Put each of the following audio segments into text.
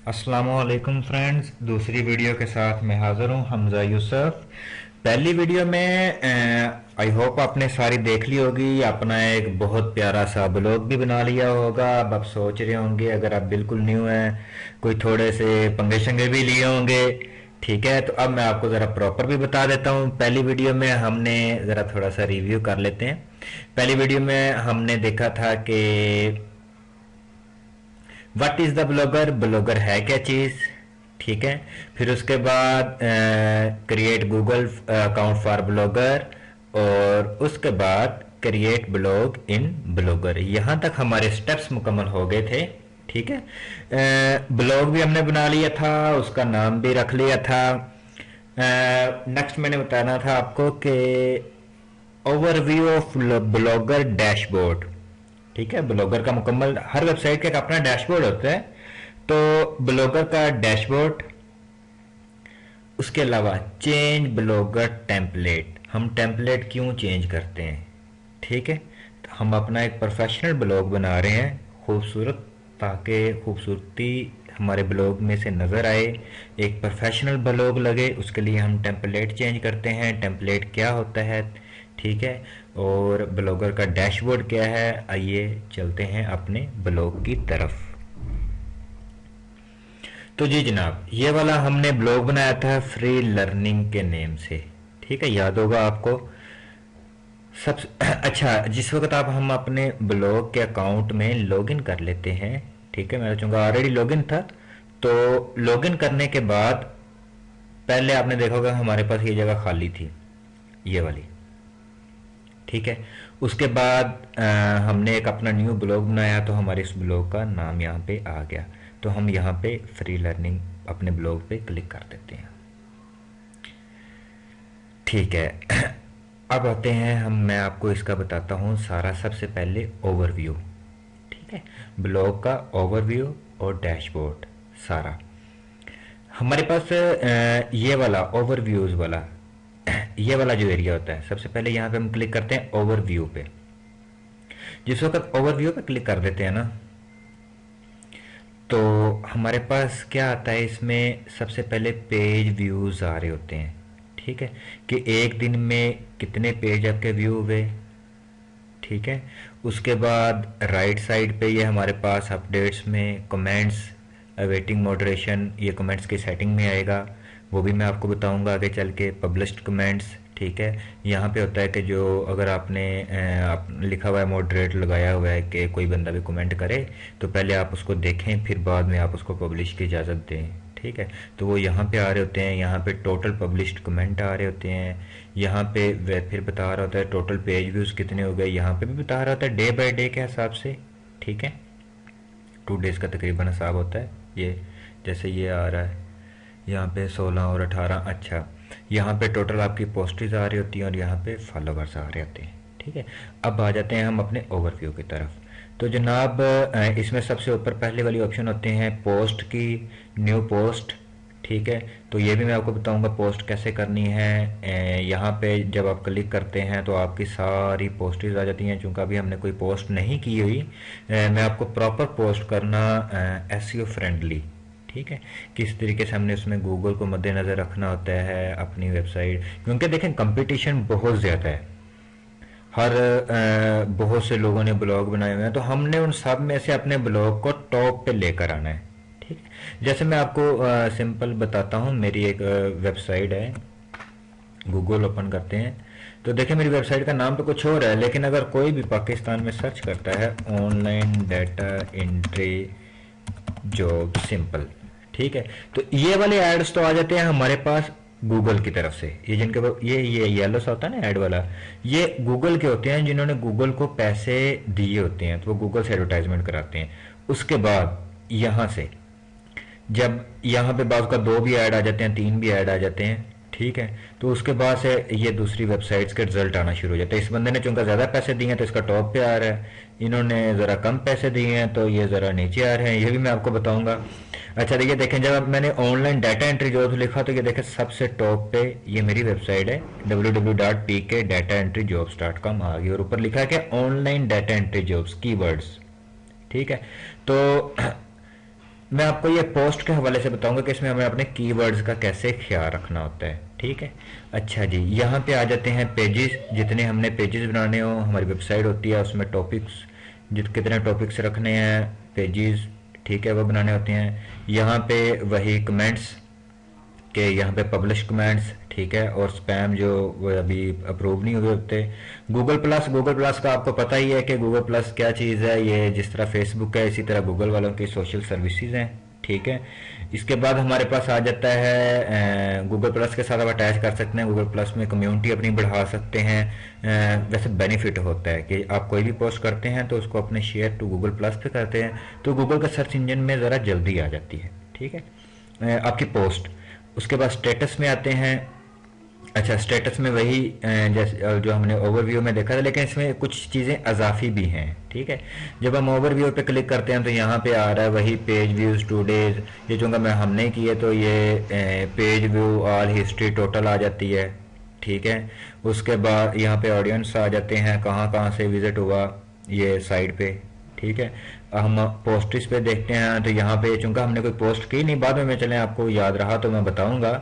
अस्सलामुअलैकुम फ्रेंड्स, दूसरी वीडियो के साथ मैं हाज़िर हूँ हमज़ा यूसुफ। पहली वीडियो में आई होप आपने सारी देख ली होगी। अपना एक बहुत प्यारा सा ब्लॉग भी बना लिया होगा। अब आप सोच रहे होंगे, अगर आप बिल्कुल न्यू हैं, कोई थोड़े से पंगे शंगे भी लिए होंगे। ठीक है, तो अब मैं आपको ज़रा प्रॉपर भी बता देता हूँ। पहली वीडियो में हमने ज़रा थोड़ा सा रिव्यू कर लेते हैं। पहली वीडियो में हमने देखा था कि what is the blogger, blogger है क्या चीज। ठीक है, फिर उसके बाद create Google account for blogger, और उसके बाद क्रिएट ब्लॉग इन ब्लॉगर। यहां तक हमारे स्टेप्स मुकम्मल हो गए थे। ठीक है, ब्लॉग भी हमने बना लिया था, उसका नाम भी रख लिया था। नेक्स्ट मैंने बताना था आपको कि ओवरव्यू ऑफ ब्लॉगर डैशबोर्ड। ठीक है, ब्लॉगर का मुकम्मल, हर वेबसाइट का एक अपना डैशबोर्ड होता है, तो ब्लॉगर का डैशबोर्ड। उसके अलावा चेंज ब्लॉगर टेम्पलेट, हम टेम्पलेट क्यों चेंज करते हैं। ठीक है, तो हम अपना एक प्रोफेशनल ब्लॉग बना रहे हैं, खूबसूरत, ताकि खूबसूरती हमारे ब्लॉग में से नज़र आए, एक प्रोफेशनल ब्लॉग लगे। उसके लिए हम टेम्पलेट चेंज करते हैं। टेम्पलेट क्या होता है, ठीक है, और ब्लॉगर का डैशबोर्ड क्या है। आइए चलते हैं अपने ब्लॉग की तरफ। तो जी जनाब, ये वाला हमने ब्लॉग बनाया था फ्री लर्निंग के नेम से। ठीक है, याद होगा आपको। सब अच्छा, जिस वक्त आप हम अपने ब्लॉग के अकाउंट में लॉगिन कर लेते हैं, ठीक है, मैं चाहूँगा ऑलरेडी लॉगिन था, तो लॉगिन करने के बाद पहले आपने देखा होगा हमारे पास ये जगह खाली थी, ये वाली। ठीक है, उसके बाद हमने एक अपना न्यू ब्लॉग बनाया, तो हमारे इस ब्लॉग का नाम यहाँ पे आ गया। तो हम यहाँ पे फ्री लर्निंग अपने ब्लॉग पे क्लिक कर देते हैं। ठीक है, अब आते हैं हम, मैं आपको इसका बताता हूँ सारा। सबसे पहले ओवरव्यू। ठीक है, ब्लॉग का ओवरव्यू और डैशबोर्ड सारा हमारे पास ये वाला ओवरव्यूज वाला, ये वाला जो एरिया होता है, सबसे पहले यहाँ पे हम क्लिक करते हैं ओवरव्यू पे। जिस वक्त ओवरव्यू पे क्लिक कर देते हैं ना, तो हमारे पास क्या आता है, इसमें सबसे पहले पेज व्यूज आ रहे होते हैं। ठीक है, कि एक दिन में कितने पेज आपके व्यू हुए। ठीक है, उसके बाद राइट साइड पे ये हमारे पास अपडेट्स में कमेंट्स, अवेटिंग मॉडरेशन, ये कमेंट्स की सेटिंग में आएगा, वो भी मैं आपको बताऊंगा आगे चल के। पब्लिश्ड कमेंट्स, ठीक है, यहाँ पे होता है कि जो अगर आपने लिखा हुआ है, मॉडरेट लगाया हुआ है कि कोई बंदा भी कमेंट करे, तो पहले आप उसको देखें, फिर बाद में आप उसको पब्लिश की इजाज़त दें। ठीक है, तो वो यहाँ पे आ रहे होते हैं। यहाँ पे टोटल पब्लिश्ड कमेंट आ रहे होते हैं। यहाँ पे फिर बता रहा होता है टोटल पेज व्यूज़ कितने हो गए। यहाँ पे भी बता रहा होता है डे बाय डे के हिसाब से। ठीक है, 2 डेज़ का तकरीबन हिसाब होता है ये। जैसे ये आ रहा है यहाँ पे 16 और 18। अच्छा, यहाँ पे टोटल आपकी पोस्टेज आ रही होती हैं और यहाँ पे फॉलोवर्स आ रहे होते हैं। ठीक है, अब आ जाते हैं हम अपने ओवरव्यू की तरफ। तो जनाब, इसमें सबसे ऊपर पहले वाली ऑप्शन होते हैं पोस्ट की, न्यू पोस्ट। ठीक है, तो ये भी मैं आपको बताऊंगा पोस्ट कैसे करनी है। यहाँ पे जब आप क्लिक करते हैं तो आपकी सारी पोस्टेज आ जाती हैं। चूँकि अभी हमने कोई पोस्ट नहीं की हुई, मैं आपको प्रॉपर पोस्ट करना एसईओ फ्रेंडली। ठीक है, किस तरीके से हमने उसमें गूगल को मद्देनज़र रखना होता है अपनी वेबसाइट, क्योंकि देखें कंपटीशन बहुत ज़्यादा है। हर बहुत से लोगों ने ब्लॉग बनाए हुए हैं, तो हमने उन सब में से अपने ब्लॉग को टॉप पे लेकर आना है। ठीक है, जैसे मैं आपको सिंपल बताता हूँ। मेरी एक वेबसाइट है, गूगल ओपन करते हैं, तो देखिए मेरी वेबसाइट का नाम तो कुछ और है, लेकिन अगर कोई भी पाकिस्तान में सर्च करता है online data entry job simple, ठीक है, तो ये वाले एड्स तो आ जाते हैं हमारे पास गूगल की तरफ से। ये जिनके ये येलो सा होता है ना ऐड वाला, ये गूगल के होते हैं, जिन्होंने गूगल को पैसे दिए होते हैं, तो वो गूगल से एडवर्टाइजमेंट कराते हैं। उसके बाद यहाँ से जब यहाँ पे बाज़ का 2 भी ऐड आ जाते हैं, 3 भी ऐड आ जाते हैं। ठीक है, तो उसके बाद से ये दूसरी वेबसाइट्स के रिजल्ट आना शुरू हो जाते हैं। इस बंदे ने चूंकि ज़्यादा पैसे दिए हैं तो इसका टॉप पे आ रहा है, इन्होंने ज़रा कम पैसे दिए हैं तो ये ज़रा नीचे आ रहे हैं। ये भी मैं आपको बताऊंगा। अच्छा देखिए, देखें जब मैंने ऑनलाइन डाटा एंट्री जॉब्स लिखा, तो ये देखें सबसे टॉप पे ये मेरी वेबसाइट है www.pkdataentryjobs.com आ गई, और ऊपर लिखा है कि online data entry jobs keywords. ठीक है, तो मैं आपको ये पोस्ट के हवाले से बताऊंगा कि इसमें हमें अपने कीवर्ड्स का कैसे ख्याल रखना होता है, ठीक है। अच्छा जी, यहाँ पे आ जाते हैं पेजेस। जितने हमने पेजेस बनाने हो, हमारी वेबसाइट होती है उसमें टॉपिक्स, कितने टॉपिक्स रखने हैं, पेजेस, ठीक है, वो बनाने होते हैं। यहाँ पे वही कमेंट्स कि यहाँ पे पब्लिश कमेंट्स, ठीक है, और स्पैम जो वो अभी अप्रूव नहीं हुए होते। गूगल प्लस का आपको पता ही है कि गूगल प्लस क्या चीज़ है। ये जिस तरह फेसबुक है इसी तरह गूगल वालों की सोशल सर्विसेज हैं, ठीक है। इसके बाद हमारे पास आ जाता है गूगल प्लस के साथ आप अटैच कर सकते हैं। गूगल प्लस में कम्युनिटी अपनी बढ़ा सकते हैं। वैसे बेनिफिट होता है कि आप कोई भी पोस्ट करते हैं तो उसको अपने शेयर टू गूगल प्लस पे करते हैं तो गूगल का सर्च इंजन में ज़रा जल्दी आ जाती है, ठीक है, आपकी पोस्ट। उसके बाद स्टेटस में आते हैं। अच्छा, स्टेटस में वही जैसे जो हमने ओवरव्यू में देखा था, लेकिन इसमें कुछ चीज़ें अजाफी भी हैं, ठीक है। जब हम ओवरव्यू पे क्लिक करते हैं तो यहाँ पे आ रहा है वही पेज व्यूज टू डेज। ये चूंकि मैं हमने किए तो ये page view all history total आ जाती है, ठीक है। उसके बाद यहाँ पे ऑडियंस आ जाते हैं, कहाँ कहाँ से विजिट हुआ ये साइट पे, ठीक है। हम पोस्टिस पे देखते हैं तो यहाँ पे चूंकि हमने कोई पोस्ट की नहीं, बाद में मैं चलें आपको याद रहा तो मैं बताऊंगा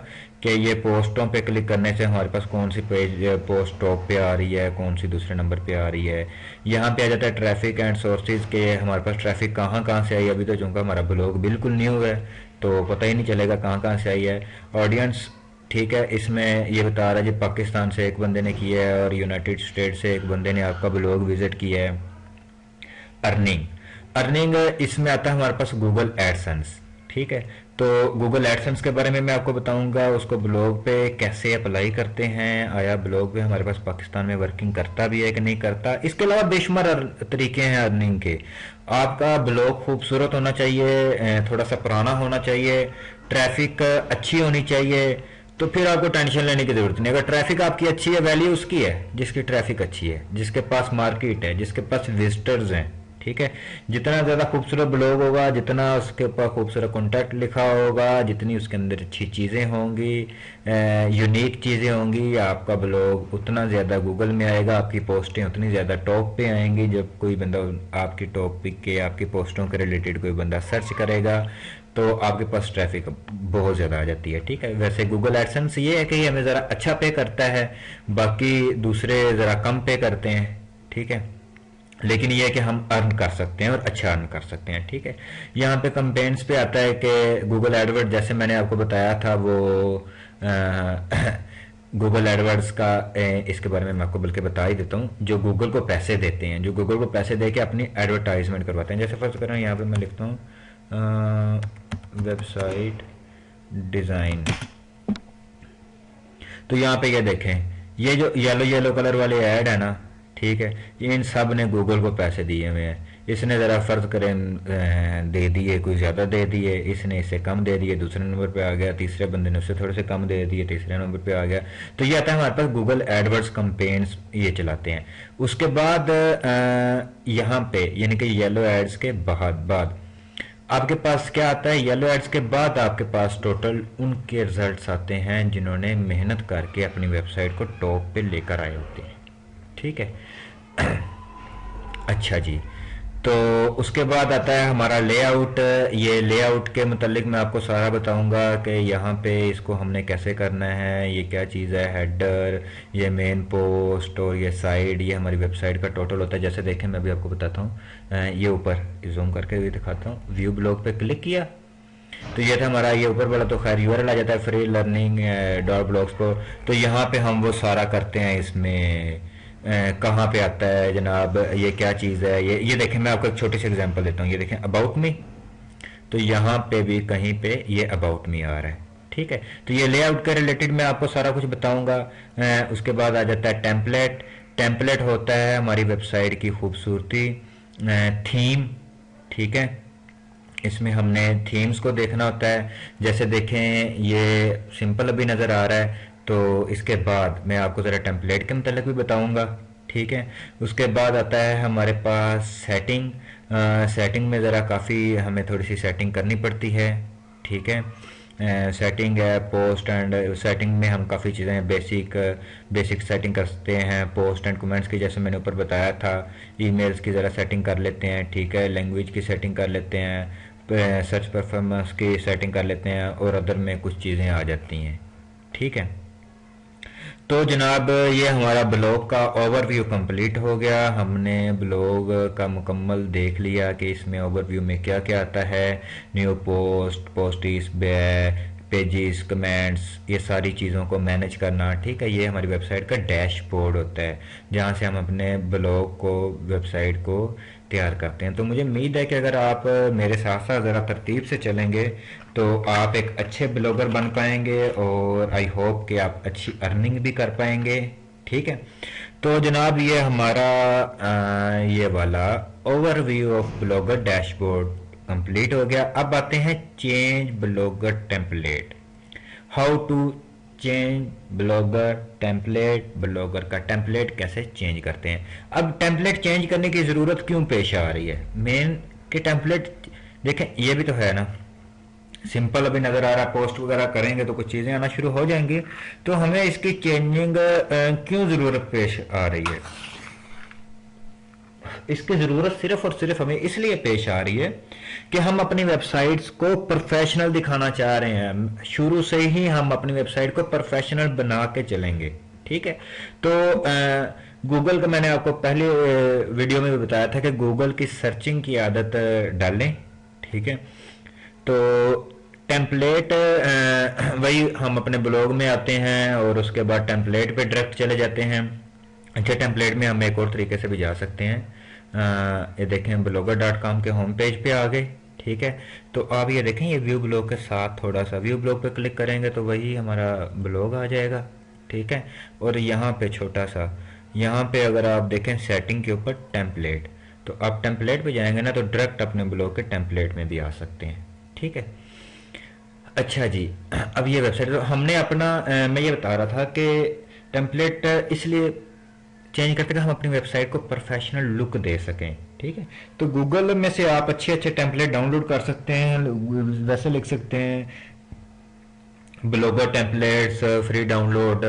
कि ये पोस्टों पे क्लिक करने से हमारे पास कौन सी पेज पोस्ट टॉप पे आ रही है, कौन सी दूसरे नंबर पे आ रही है। यहाँ पे आ जाता है ट्रैफिक एंड सोर्सेज के हमारे पास ट्रैफिक कहाँ कहाँ से आई। अभी तो चूंकि हमारा ब्लॉग बिल्कुल न्यू है तो पता ही नहीं चलेगा कहाँ कहाँ से आई है। ऑडियंस, ठीक है, इसमें ये बता रहा है जी पाकिस्तान से एक बंदे ने किया है और यूनाइटेड स्टेट से एक बंदे ने आपका ब्लॉग विजिट किया है। अर्निंग, अर्निंग इसमें आता है हमारे पास गूगल एडसेंस, ठीक है। तो गूगल एडसेंस के बारे में मैं आपको बताऊंगा, उसको ब्लॉग पे कैसे अप्लाई करते हैं, आया ब्लॉग पे हमारे पास पाकिस्तान में वर्किंग करता भी है कि नहीं करता। इसके अलावा बेशुमार तरीके हैं अर्निंग के। आपका ब्लॉग खूबसूरत होना चाहिए, थोड़ा सा पुराना होना चाहिए, ट्रैफिक अच्छी होनी चाहिए, तो फिर आपको टेंशन लेने की जरूरत नहीं। अगर ट्रैफिक आपकी अच्छी है, वैल्यू उसकी है जिसकी ट्रैफिक अच्छी है, जिसके पास मार्केट है, जिसके पास विजिटर्स हैं, ठीक है। जितना ज्यादा खूबसूरत ब्लॉग होगा, जितना उसके ऊपर खूबसूरत कॉन्टैक्ट लिखा होगा, जितनी उसके अंदर अच्छी चीजें होंगी, यूनिक चीजें होंगी, आपका ब्लॉग उतना ज्यादा गूगल में आएगा, आपकी पोस्टें उतनी ज्यादा टॉप पे आएंगी। जब कोई बंदा आपकी टॉपिक के, आपकी पोस्टों के रिलेटेड कोई बंदा सर्च करेगा तो आपके पास ट्रैफिक बहुत ज्यादा आ जाती है, ठीक है। वैसे गूगल एडसेंस ये है कि हमें जरा अच्छा पे करता है, बाकी दूसरे जरा कम पे करते हैं, ठीक है। लेकिन यह है कि हम अर्न कर सकते हैं और अच्छा अर्न कर सकते हैं, ठीक है। यहाँ पे कंपेन्स पे आता है कि गूगल एडवर्ड, जैसे मैंने आपको बताया था वो गूगल एडवर्ड्स का इसके बारे में मैं आपको बल्कि बता ही देता हूँ। जो गूगल को पैसे देते हैं, जो गूगल को पैसे दे के अपनी एडवर्टाइजमेंट करवाते हैं। जैसे फर्ज करें यहाँ पे मैं लिखता हूँ वेबसाइट डिज़ाइन, तो यहाँ पे ये देखें, ये जो येलो येलो कलर वाले ऐड है ना, ठीक है, ये इन सब ने गूगल को पैसे दिए हुए हैं। इसने ज़रा फर्ज करें दे दिए, कोई ज़्यादा दे दिए, इसने इससे कम दे दिए, दूसरे नंबर पे आ गया, तीसरे बंदे ने उससे थोड़े से कम दे दिए, तीसरे नंबर पे आ गया। तो ये आता है हमारे पास गूगल एडवर्ड्स कंपेन्स ये चलाते हैं। उसके बाद यहाँ पे यानी कि येलो एड्स के बाद आपके पास क्या आता है, येलो एड्स के बाद आपके पास टोटल उनके रिजल्ट्स आते हैं जिन्होंने मेहनत करके अपनी वेबसाइट को टॉप पे लेकर आए होते हैं, ठीक है। अच्छा जी, तो उसके बाद आता है हमारा लेआउट। ये लेआउट के मतलब मैं आपको सारा बताऊंगा कि यहाँ पे इसको हमने कैसे करना है, ये क्या चीज़ है, हेडर, ये मेन पोस्ट और ये साइड, ये हमारी वेबसाइट का टोटल होता है। जैसे देखें मैं भी आपको बताता हूँ, ये ऊपर जूम करके भी दिखाता हूँ, व्यू ब्लॉग पे क्लिक किया तो ये था हमारा, ये ऊपर वाला तो खैर यूआरएल आ जाता है फ्री लर्निंग डॉट ब्लॉग्स को। तो यहाँ पे हम वो सारा करते हैं। इसमें कहाँ पे आता है जनाब, ये क्या चीज़ है, ये देखें, मैं आपको एक छोटी सी एग्जांपल देता हूँ। ये देखें अबाउट मी, तो यहाँ पे भी कहीं पे ये अबाउट मी आ रहा है, ठीक है। तो ये लेआउट के रिलेटेड मैं आपको सारा कुछ बताऊंगा। उसके बाद आ जाता है टेम्पलेट। टेम्पलेट होता है हमारी वेबसाइट की खूबसूरती। थीम, ठीक है, इसमें हमने थीम्स को देखना होता है। जैसे देखें ये सिंपल अभी नज़र आ रहा है, तो इसके बाद मैं आपको ज़रा टेम्पलेट के मतलब भी बताऊंगा, ठीक है। उसके बाद आता है हमारे पास सेटिंग। सेटिंग में ज़रा काफ़ी हमें थोड़ी सी सेटिंग करनी पड़ती है, ठीक है। सेटिंग है पोस्ट एंड सेटिंग में हम काफ़ी चीज़ें बेसिक सेटिंग करते हैं पोस्ट एंड कमेंट्स की, जैसे मैंने ऊपर बताया था। ईमेल्स की ज़रा सेटिंग कर लेते हैं, ठीक है। लैंग्वेज की सेटिंग कर लेते हैं, सर्च परफॉर्मेंस की सेटिंग कर लेते हैं और अदर में कुछ चीज़ें आ जाती हैं। ठीक है, तो जनाब ये हमारा ब्लॉग का ओवरव्यू कंप्लीट हो गया। हमने ब्लॉग का मुकम्मल देख लिया कि इसमें ओवरव्यू में क्या क्या आता है, न्यू पोस्ट, पोस्टिस, पेजेस, कमेंट्स, ये सारी चीज़ों को मैनेज करना। ठीक है, ये हमारी वेबसाइट का डैशबोर्ड होता है जहाँ से हम अपने ब्लॉग को, वेबसाइट को तैयार करते हैं। तो मुझे उम्मीद है कि अगर आप मेरे साथ साथ ज़रा तरतीब से चलेंगे तो आप एक अच्छे ब्लॉगर बन पाएंगे और आई होप कि आप अच्छी अर्निंग भी कर पाएंगे। ठीक है, तो जनाब ये हमारा ये वाला overview of Blogger dashboard complete हो गया। अब आते हैं change Blogger template, how to change Blogger template. Blogger का टेम्पलेट कैसे चेंज करते हैं। अब टेम्पलेट चेंज करने की ज़रूरत क्यों पेश आ रही है, मेन कि टेम्पलेट देखें ये भी तो है ना, सिंपल अभी नज़र आ रहा, पोस्ट वगैरह करेंगे तो कुछ चीज़ें आना शुरू हो जाएंगी, तो हमें इसकी चेंजिंग क्यों ज़रूरत पेश आ रही है। इसकी ज़रूरत सिर्फ और सिर्फ हमें इसलिए पेश आ रही है कि हम अपनी वेबसाइट्स को प्रोफेशनल दिखाना चाह रहे हैं। शुरू से ही हम अपनी वेबसाइट को प्रोफेशनल बना के चलेंगे। ठीक है, तो गूगल का मैंने आपको पहले वीडियो में भी बताया था कि गूगल की सर्चिंग की आदत डालें। ठीक है, तो टेम्पलेट वही हम अपने ब्लॉग में आते हैं और उसके बाद टेम्पलेट पे डायरेक्ट चले जाते हैं। अच्छा, टेम्पलेट में हम एक और तरीके से भी जा सकते हैं। ये देखें blogger.com के होम पेज पे आ गए। ठीक है, तो आप ये देखें, ये व्यू ब्लॉग के साथ थोड़ा सा व्यू ब्लॉग पे क्लिक करेंगे तो वही हमारा ब्लॉग आ जाएगा। ठीक है, और यहाँ पे छोटा सा, यहाँ पे अगर आप देखें सेटिंग के ऊपर टेम्पलेट, तो आप टेम्पलेट पे जाएंगे ना तो डायरेक्ट अपने ब्लॉग के टेम्पलेट में भी आ सकते हैं। ठीक है, अच्छा जी, अब ये वेबसाइट तो हमने अपना मैं ये बता रहा था कि टेम्पलेट इसलिए चेंज करते कि हम अपनी वेबसाइट को प्रोफेशनल लुक दे सकें। ठीक है, तो गूगल में से आप अच्छे अच्छे टेम्पलेट डाउनलोड कर सकते हैं। वैसे लिख सकते हैं ब्लॉगर टेम्पलेट्स फ्री डाउनलोड,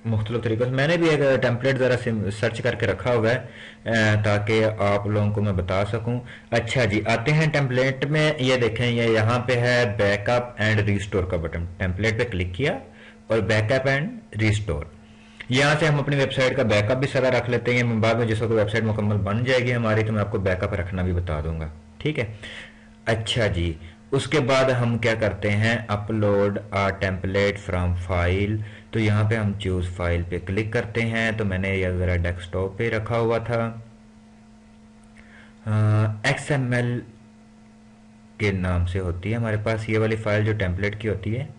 मुख्तलिफ तरीक़ों से। मैंने भी एक टेम्पलेट ज़रा सर्च करके रखा हुआ है ताकि आप लोगों को मैं बता सकूं। अच्छा जी, आते हैं टेम्पलेट में। ये देखें, ये यहाँ पे है बैकअप एंड रिस्टोर का बटन। टेम्पलेट पे क्लिक किया और बैकअप एंड रिस्टोर, यहाँ से हम अपनी वेबसाइट का बैकअप भी सारा रख लेते हैं। बाद में जिस वक्त वेबसाइट मुकम्मल बन जाएगी हमारी तो मैं आपको बैकअप रखना भी बता दूंगा। ठीक है, अच्छा जी, उसके बाद हम क्या करते हैं, upload a template from file. तो यहाँ पे हम चूज फाइल पे क्लिक करते हैं। तो मैंने यह ज़रा डेस्कटॉप पे रखा हुआ था। XML के नाम से होती है हमारे पास ये वाली फाइल जो टेम्पलेट की होती है।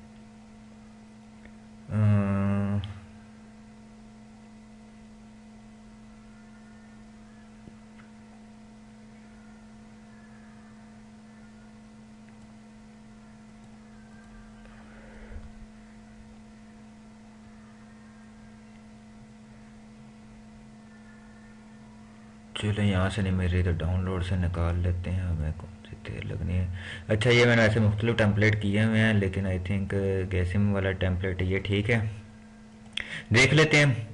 चलो यहाँ से नहीं मिल रही तो डाउनलोड से निकाल लेते हैं, हमें कौन सी देर लगनी है। अच्छा, ये मैंने ऐसे मुख्तलिफ टेम्पलेट किए हुए हैं लेकिन आई थिंक गैसिम वाला टेम्पलेट ये ठीक है, देख लेते हैं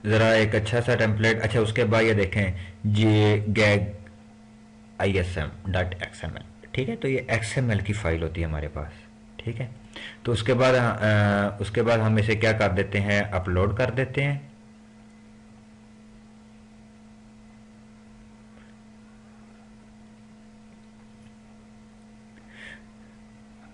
ज़रा एक अच्छा सा टेम्पलेट। अच्छा, उसके बाद ये देखें ये गैग ism.xml। ठीक है, तो ये XML की फ़ाइल होती है हमारे पास। ठीक है, तो उसके बाद हम इसे क्या कर देते हैं, अपलोड कर देते हैं।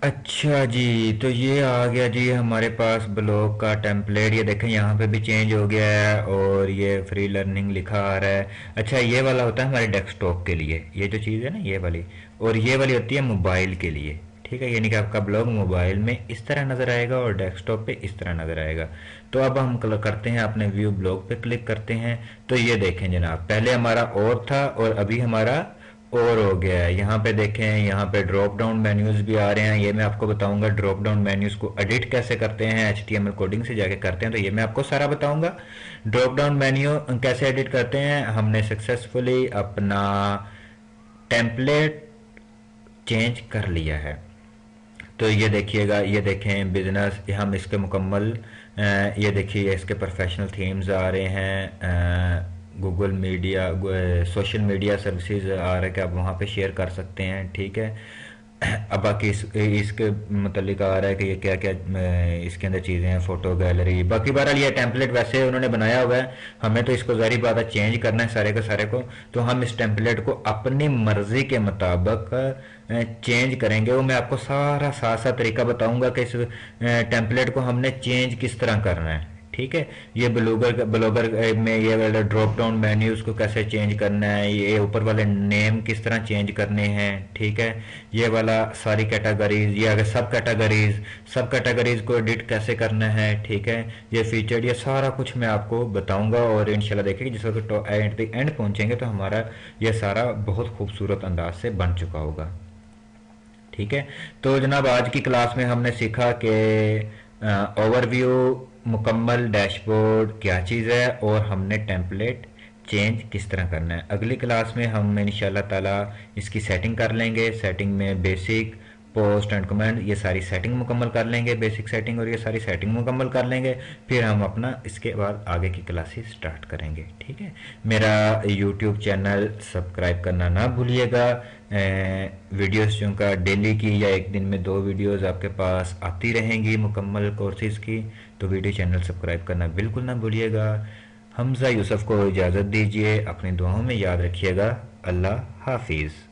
अच्छा जी, तो ये आ गया जी हमारे पास ब्लॉग का टेम्पलेट। ये देखें यहाँ पे भी चेंज हो गया है और ये फ्री लर्निंग लिखा आ रहा है। अच्छा, ये वाला होता है हमारे डेस्कटॉप के लिए, ये जो चीज़ है ना ये वाली, और ये वाली होती है मोबाइल के लिए। ठीक है, यानी कि आपका ब्लॉग मोबाइल में इस तरह नज़र आएगा और डेस्कटॉप पे इस तरह नज़र आएगा। तो अब हम करते हैं अपने व्यू ब्लॉग पे क्लिक करते हैं। तो ये देखें जनाब, पहले हमारा और था और अभी हमारा और हो गया है। यहाँ पे देखें, यहाँ पे ड्रॉप डाउन मेन्यूज भी आ रहे हैं। ये मैं आपको बताऊंगा ड्रॉप डाउन मेन्यूज को एडिट कैसे करते हैं, HTML कोडिंग से जाके करते हैं, तो ये मैं आपको सारा बताऊंगा। ड्रॉप डाउन मेन्यू कैसे एडिट करते हैं। हमने सक्सेसफुली अपना टेम्पलेट चेंज कर लिया है। तो ये देखिएगा, ये देखें बिजनेस, हम इसके मुकम्मल ये देखिए इसके प्रोफेशनल थीम्स आ रहे हैं। Google media, social media services आ रहा है कि आप वहाँ पे शेयर कर सकते हैं, ठीक है। अब बाकी इसके मतलब आ रहा है कि ये क्या क्या इसके अंदर चीज़ें हैं, फ़ोटो गैलरी, बाकी बहरहाल ये टेम्पलेट वैसे उन्होंने बनाया हुआ है। हमें तो इसको ज़ाहिर बात है चेंज करना है सारे के सारे को। तो हम इस टेम्पलेट को अपनी मर्ज़ी के मुताबिक चेंज करेंगे। वो मैं आपको सारा साथ साथ तरीका बताऊंगा कि इस टेम्पलेट को हमने चेंज किस तरह करना है, ठीक है। ये ब्लॉगर ब्लॉगर में ये वाला ड्रॉप डाउन मेन्यू उसको कैसे चेंज करना है, ये ऊपर वाले नेम किस तरह चेंज करने हैं, ठीक है। ये वाला सारी कैटेगरीज, ये अगर सब कैटेगरीज को एडिट कैसे करना है, ठीक है। ये फीचर, ये सारा कुछ मैं आपको बताऊंगा और इंशाल्लाह देखेंगे जिस वक्त एट द एंड पहुंचेंगे तो हमारा ये सारा बहुत खूबसूरत अंदाज से बन चुका होगा, ठीक है। तो जनाब आज की क्लास में हमने सीखा कि ओवरव्यू, मुकम्मल डैशबोर्ड क्या चीज़ है और हमने टेम्पलेट चेंज किस तरह करना है। अगली क्लास में हम इंशाल्लाह ताला इसकी सेटिंग कर लेंगे। सेटिंग में बेसिक, पोस्ट एंड कमेंट, ये सारी सेटिंग मुकम्मल कर लेंगे, बेसिक सेटिंग और ये सारी सेटिंग मुकम्मल कर लेंगे। फिर हम अपना इसके बाद आगे की क्लासेस स्टार्ट करेंगे, ठीक है। मेरा यूट्यूब चैनल सब्सक्राइब करना ना भूलिएगा। वीडियोस जो का डेली की या एक दिन में 2 वीडियोस आपके पास आती रहेंगी मुकम्मल कोर्सेज की, तो वीडियो चैनल सब्सक्राइब करना बिल्कुल ना भूलिएगा। हमजा यूसुफ को इजाज़त दीजिए, अपनी दुआओं में याद रखिएगा। अल्लाह हाफिज़।